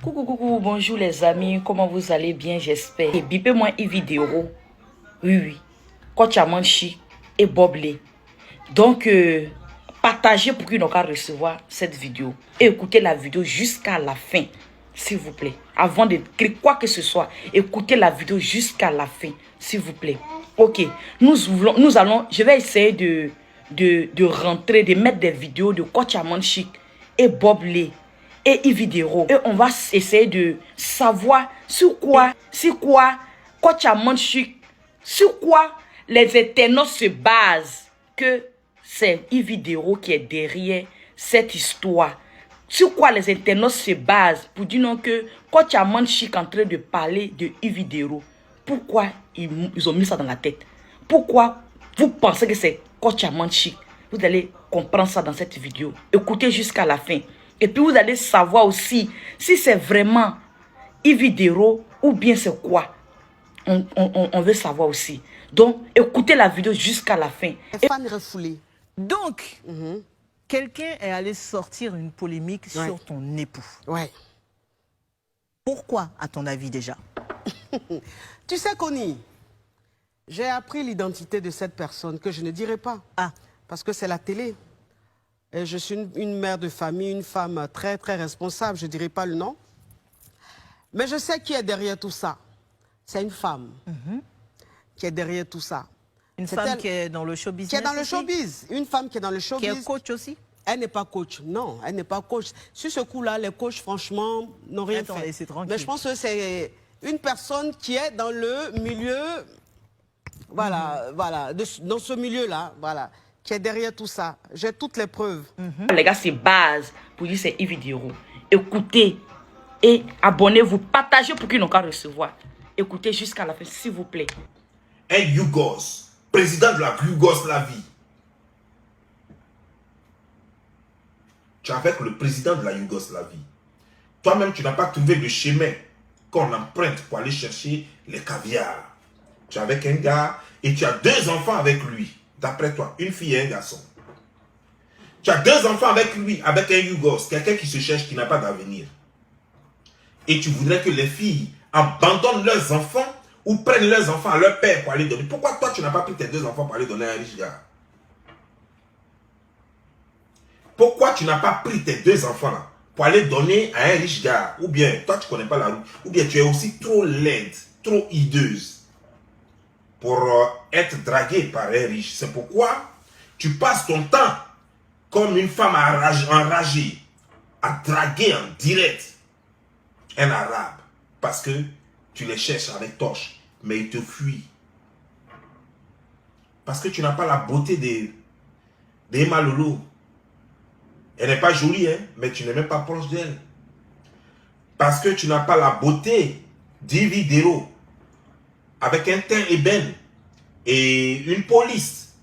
Coucou, coucou, bonjour les amis, comment vous allez bien, j'espère. Et bipez-moi une vidéo, oui, Coach Amanchi et Boblé. Donc, partagez pour qu'ils n'ont qu'à recevoir cette vidéo. Et écoutez la vidéo jusqu'à la fin, s'il vous plaît. Avant d'écrire quoi que ce soit, écoutez la vidéo jusqu'à la fin, s'il vous plaît. Ok, nous allons, je vais essayer de rentrer, de mettre des vidéos de Coach Amanchi et Boblé et Ividero. Et on va essayer de savoir sur quoi Coach Amanchi, sur quoi les internautes se basent que c'est Ividero qui est derrière cette histoire. Sur quoi les internautes se basent pour dire non que Coach Amanchi est en train de parler de Ividero. Pourquoi ils ont mis ça dans la tête? Pourquoi vous pensez que c'est Coach Amanchi? Vous allez comprendre ça dans cette vidéo. Écoutez jusqu'à la fin. Et puis vous allez savoir aussi si c'est vraiment Ividero ou bien c'est quoi. On veut savoir aussi. Donc, écoutez la vidéo jusqu'à la fin. Fan refoulé. Donc, quelqu'un est allé sortir une polémique sur ton époux. Ouais. Pourquoi, à ton avis déjà? Tu sais, Connie, j'ai appris l'identité de cette personne que je ne dirai pas. Ah. Parce que c'est la télé. Et je suis une mère de famille, une femme très, très responsable. Je ne dirai pas le nom. Mais je sais qui est derrière tout ça. C'est une femme qui est derrière tout ça. Une femme qui est dans le show business. Qui est dans le showbiz. Une femme qui est dans le showbiz. Qui est coach aussi? Elle n'est pas coach. Non, elle n'est pas coach. Sur ce coup-là, les coachs, franchement, n'ont rien fait. Mais je pense que c'est une personne qui est dans le milieu, voilà, dans ce milieu-là, voilà, qui est derrière tout ça. J'ai toutes les preuves. Les gars, c'est base pour dire c'est Ividero. Écoutez et abonnez-vous, partagez pour qu'ils n'ont qu'à recevoir. Écoutez jusqu'à la fin, s'il vous plaît. Un Yougos, président de la Yougoslavie. Tu es avec le président de la Yougoslavie. Toi-même, tu n'as pas trouvé le chemin qu'on emprunte pour aller chercher les caviars. Tu es avec un gars et tu as 2 enfants avec lui. D'après toi, une fille et un garçon. Tu as 2 enfants avec lui, avec un Yougos, quelqu'un qui se cherche, qui n'a pas d'avenir. Et tu voudrais que les filles abandonnent leurs enfants ou prennent leurs enfants à leur père pour aller donner. Pourquoi toi, tu n'as pas pris tes 2 enfants pour aller donner à un riche gars? Pourquoi tu n'as pas pris tes 2 enfants là pour aller donner à un riche gars? Ou bien, toi, tu ne connais pas la route. Ou bien, tu es aussi trop laide, trop hideuse pour être draguée par un riche. C'est pourquoi tu passes ton temps comme une femme enragée à draguer en direct un arabe. Parce que tu les cherches avec torche, mais ils te fuient. Parce que tu n'as pas la beauté d'Emma Lolo. Elle n'est pas jolie, hein, mais tu n'es même pas proche d'elle. Parce que tu n'as pas la beauté d'Ividero, avec un teint ébène et une police.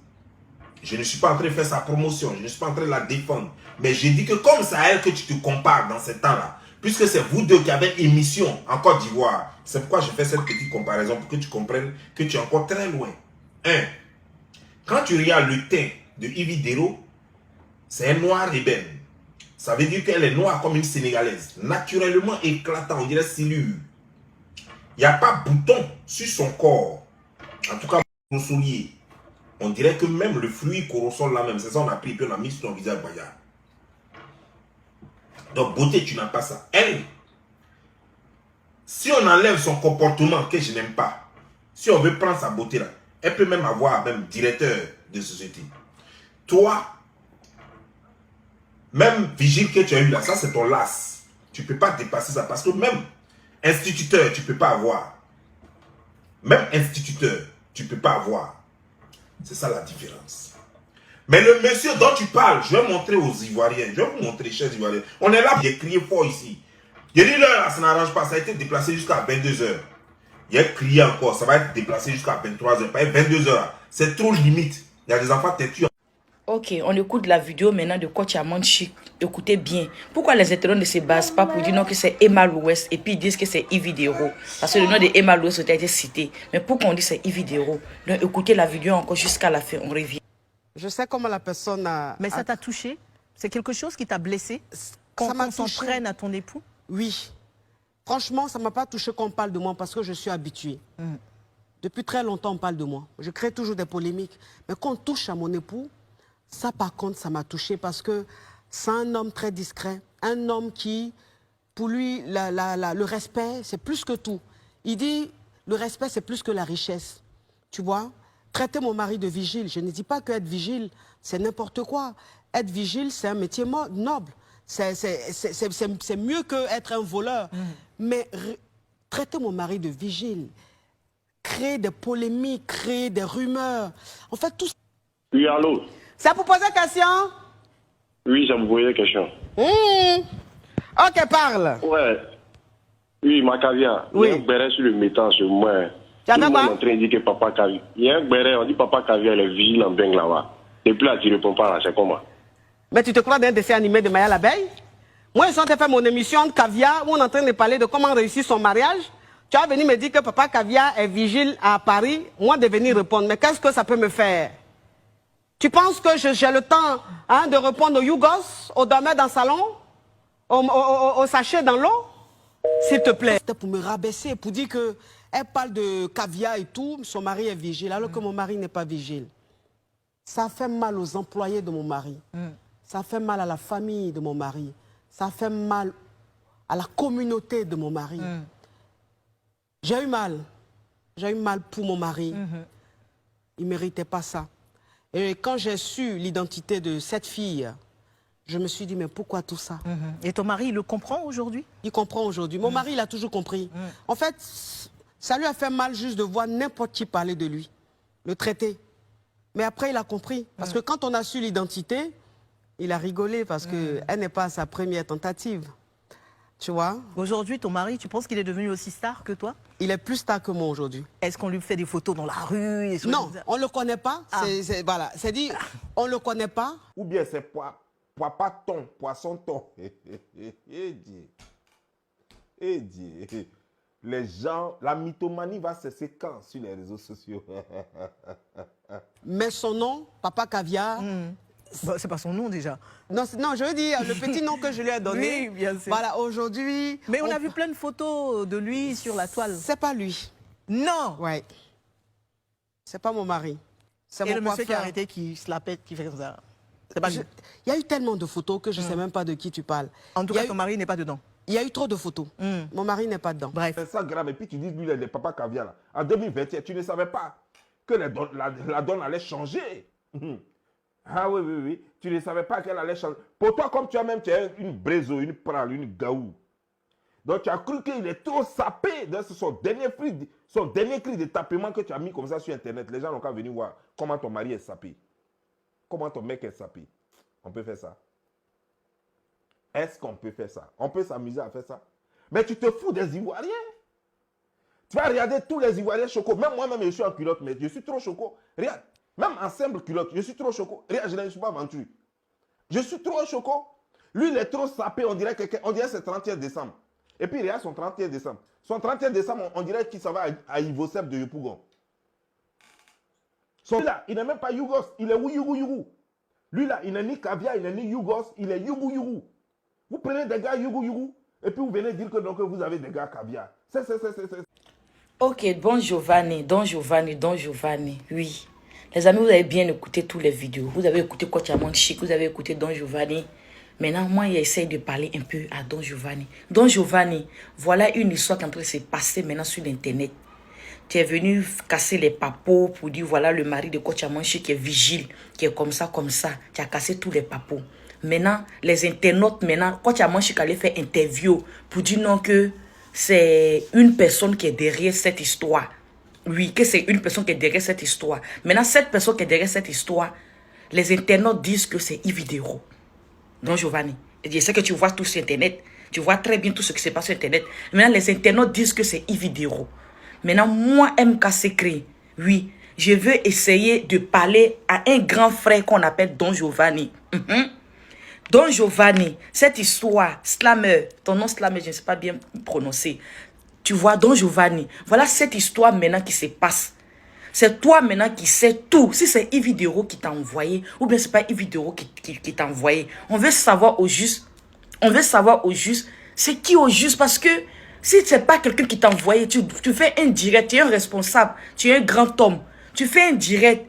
Je ne suis pas en train de faire sa promotion, je ne suis pas en train de la défendre. Mais j'ai dit que comme c'est à elle que tu te compares dans ce temps-là, puisque c'est vous deux qui avez émission en Côte d'Ivoire, c'est pourquoi je fais cette petite comparaison pour que tu comprennes que tu es encore très loin. 1. Quand tu regardes le teint de Ividero, c'est un noir ébène. Ça veut dire qu'elle est noire comme une Sénégalaise. Naturellement éclatant, on dirait silure. Il n'y a pas bouton sur son corps. En tout cas, mon soulier. On dirait que même le fruit qu'on ressort là même, c'est ça on a pris et puis on a mis sur ton visage voyage. Donc beauté, tu n'as pas ça. Elle, si on enlève son comportement que je n'aime pas, si on veut prendre sa beauté là, elle peut même avoir même directeur de société. Toi, même vigile que tu as eu là, ça c'est ton las. Tu ne peux pas dépasser ça parce que même instituteur, tu ne peux pas avoir. Même instituteur, tu ne peux pas avoir. C'est ça la différence. Mais le monsieur dont tu parles, je vais montrer aux Ivoiriens. Je vais vous montrer, chers Ivoiriens. On est là, j'ai crié fort ici. J'ai dit l'heure là, ça n'arrange pas. Ça a été déplacé jusqu'à 22h. Il a crié encore, ça va être déplacé jusqu'à 23h. Pas 22h. C'est trop limite. Il y a des enfants têtus. Ok, on écoute la vidéo maintenant de Coach Amanchi. Écoutez bien. Pourquoi les internautes ne se basent pas pour dire non que c'est Emma Louest et puis ils disent que c'est Ividero? Parce que le nom de Emma Louest a été cité. Mais pourquoi on dit c'est Ividero? Donc écoutez la vidéo encore jusqu'à la fin. On revient. Je sais comment la personne a... Mais ça t'a touché? C'est quelque chose qui t'a blessé? Quand on s'en prenne à ton époux? Oui. Franchement, ça ne m'a pas touché qu'on parle de moi parce que je suis habituée. Depuis très longtemps, on parle de moi. Je crée toujours des polémiques. Mais quand on touche à mon époux, ça par contre, ça m'a touché parce que c'est un homme très discret. Un homme qui, pour lui, le respect, c'est plus que tout. Il dit, le respect, c'est plus que la richesse. Tu vois? Traiter mon mari de vigile. Je ne dis pas qu'être vigile, c'est n'importe quoi. Être vigile, c'est un métier noble. C'est mieux qu'être un voleur. Mais traiter mon mari de vigile, créer des polémiques, créer des rumeurs, en fait, tout ça... Oui, allô? C'est pour poser question? Oui, ça me posait question. Ok, parle. Ouais. Oui, ma caviar. Oui. Il y a un béret sur le mettant sur moi. Tu as Tout le monde quoi? est en train de dire que papa caviar. Il y a un béret, on dit papa caviar, il est vigilant bien là-bas. Depuis là, tu ne réponds pas là, c'est comment? Mais tu te crois dans un dessin animé de Maya l'abeille? Moi, je suis en train de faire mon émission de caviar où on est en train de parler de comment réussir son mariage. Tu vas venir me dire que papa caviar est vigile à Paris. Moi, de venir répondre. Mais qu'est-ce que ça peut me faire? Tu penses que j'ai le temps de répondre aux yougos, aux dames dans le salon, aux sachets dans l'eau? S'il te plaît. C'était pour me rabaisser, pour dire qu'elle parle de caviar et tout, son mari est vigile, alors que mon mari n'est pas vigile. Ça fait mal aux employés de mon mari. Ça fait mal à la famille de mon mari. Ça fait mal à la communauté de mon mari. J'ai eu mal. J'ai eu mal pour mon mari. Il ne méritait pas ça. Et quand j'ai su l'identité de cette fille, je me suis dit, mais pourquoi tout ça? Et ton mari, il le comprend aujourd'hui? Il comprend aujourd'hui. Mon mari, il a toujours compris. En fait, ça lui a fait mal juste de voir n'importe qui parler de lui, le traiter. Mais après, il a compris. Parce que quand on a su l'identité, il a rigolé parce qu'elle n'est pas sa première tentative. Tu vois? Aujourd'hui, ton mari, tu penses qu'il est devenu aussi star que toi? Il est plus star que moi aujourd'hui. Est-ce qu'on lui fait des photos dans la rue et Non, on ne le connaît pas. Voilà, c'est dit, on ne le connaît pas. Ou bien c'est poisson-thon, poisson-thon. Eh Dieu. Les gens, la mythomanie va cesser quand sur les réseaux sociaux? Mais son nom, Papa Caviar... Bah, c'est pas son nom déjà. Non, je veux dire, le petit nom que je lui ai donné. Oui, bien sûr. Voilà, aujourd'hui... Mais on a vu plein de photos de lui sur la toile. C'est pas lui. Non. Ouais. C'est pas mon mari. C'est Et mon le monsieur qui a coiffeur. arrêté, qui se la pète, qui fait comme ça. C'est pas lui. Il y a eu tellement de photos que je ne sais même pas de qui tu parles. En tout cas, ton mari n'est pas dedans. Il y a eu trop de photos. Mon mari n'est pas dedans. Bref. C'est ça grave. Et puis tu dis, lui, les papas caviar, là. En 2021, tu ne savais pas que la donne allait changer. Ah oui, oui, oui. Tu ne savais pas qu'elle allait changer. Pour toi, comme tu as une brézo, une prale, une gaou. Donc tu as cru qu'il est trop sapé. C'est son dernier cri de tapement que tu as mis comme ça sur Internet. Les gens n'ont qu'à venir voir comment ton mari est sapé. Comment ton mec est sapé. On peut faire ça. Est-ce qu'on peut faire ça? On peut s'amuser à faire ça. Mais tu te fous des Ivoiriens. Tu vas regarder tous les Ivoiriens choco. Même moi-même, je suis en culotte, mais je suis trop choco. Regarde. Même en simple culotte, je suis trop choco. Regarde, je ne suis pas vendu. Je suis trop choco. Lui, il est trop sapé. On dirait que c'est 31 décembre. Et puis, regarde son 31 décembre. Son 31 décembre, on dirait qu'il s'en va à Ivosep de Yopougon. Là, il n'est même pas Yougos. Il est Yougou. Lui, là, il n'est ni caviar, il n'est ni Yougos. Il est Yougou. Vous prenez des gars Yougou. Et puis, vous venez dire que vous avez des gars caviar. Ok, Don Giovanni. Oui. Les amis, vous avez bien écouté toutes les vidéos. Vous avez écouté Kotiamon Chic, vous avez écouté Don Giovanni. Maintenant, moi, j'essaie de parler un peu à Don Giovanni. Don Giovanni, voilà une histoire qui est en train de se passer maintenant sur l'Internet. Tu es venu casser les papos pour dire, voilà le mari de Kotiamon Chic qui est vigile, qui est comme ça. Tu as cassé tous les papos. Maintenant, les internautes, Kotiamon Chic allait faire interview pour dire non que c'est une personne qui est derrière cette histoire. Oui, que c'est une personne qui est derrière cette histoire. Maintenant, cette personne qui est derrière cette histoire, les internautes disent que c'est Ividero. Donc, Giovanni, je sais que tu vois tout sur Internet. Tu vois très bien tout ce qui se passe sur Internet. Maintenant, les internautes disent que c'est Ividero. Maintenant, moi, MK Secret, oui, je veux essayer de parler à un grand frère qu'on appelle Don Giovanni. Don Giovanni, cette histoire, Slammer, ton nom Slammer, je ne sais pas bien prononcer. Tu vois, Don Giovanni, voilà cette histoire maintenant qui se passe. C'est toi maintenant qui sais tout. Si c'est Ividero qui t'a envoyé, ou bien c'est pas Ividero qui t'a envoyé. On veut savoir au juste. C'est qui au juste? Parce que Si c'est pas quelqu'un qui t'a envoyé, tu fais un direct, tu es un responsable, tu es un grand homme. Tu fais un direct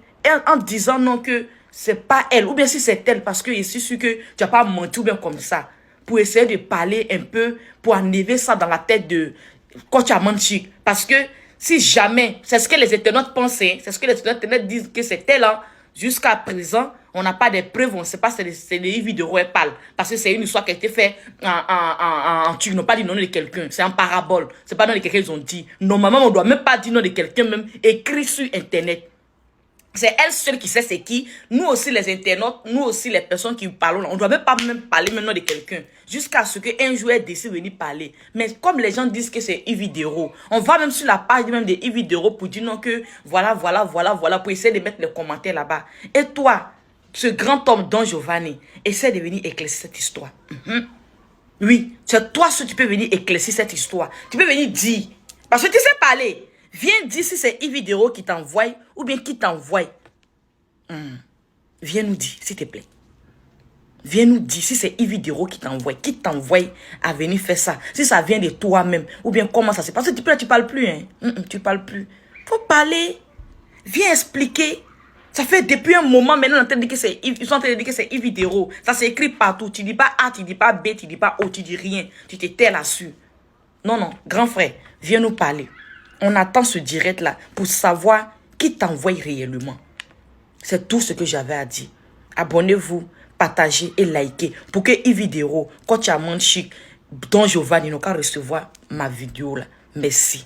en disant non que c'est pas elle. Ou bien si c'est elle, parce que je suis sûr que tu n'as pas menti ou bien comme ça. Pour essayer de parler un peu, pour enlever ça dans la tête de Coach Amanchik. Parce que si jamais, c'est ce que les internautes pensent, c'est ce que les internautes disent que c'est elle, hein, jusqu'à présent, on n'a pas de preuves, on ne sait pas si c'est des vidéos elle parle. Parce que c'est une histoire qui a été faite tu n'as pas dit nom de quelqu'un. C'est en parabole. C'est pas nom de quelqu'un qu'ils ont dit. Normalement, on ne doit même pas dire nom de quelqu'un, même écrit sur Internet. C'est elle seule qui sait c'est qui. Nous aussi, les internautes, nous aussi, les personnes qui parlent, on ne doit même pas même parler maintenant de quelqu'un. Jusqu'à ce qu'un jour, elle décide de venir parler. Mais comme les gens disent que c'est Ividero, on va même sur la page même de Ividero pour dire non que voilà, pour essayer de mettre les commentaires là-bas. Et toi, ce grand homme Don Giovanni, essaie de venir éclaircir cette histoire. Oui, c'est toi ce tu peux venir éclaircir cette histoire. Tu peux venir dire. Parce que tu sais parler. Viens dire si c'est Ividero qui t'envoie ou bien qui t'envoie. Viens nous dire, s'il te plaît. Viens nous dire si c'est Ividero qui t'envoie à venir faire ça. Si ça vient de toi-même ou bien comment ça se passe. Parce que tu parles plus. Hein? Tu parles plus. Faut parler. Viens expliquer. Ça fait depuis un moment maintenant, ils sont en train de dire que c'est Ividero. Ça s'écrit partout. Tu dis pas A, tu dis pas B, tu dis pas O, tu dis rien. Tu te tais là-dessus. Non, grand frère, viens nous parler. On attend ce direct-là pour savoir qui t'envoie réellement. C'est tout ce que j'avais à dire. Abonnez-vous, partagez et likez pour que Ividero, Coach Amanchik, Don Giovanni n'ont qu'à recevoir ma vidéo là. Merci.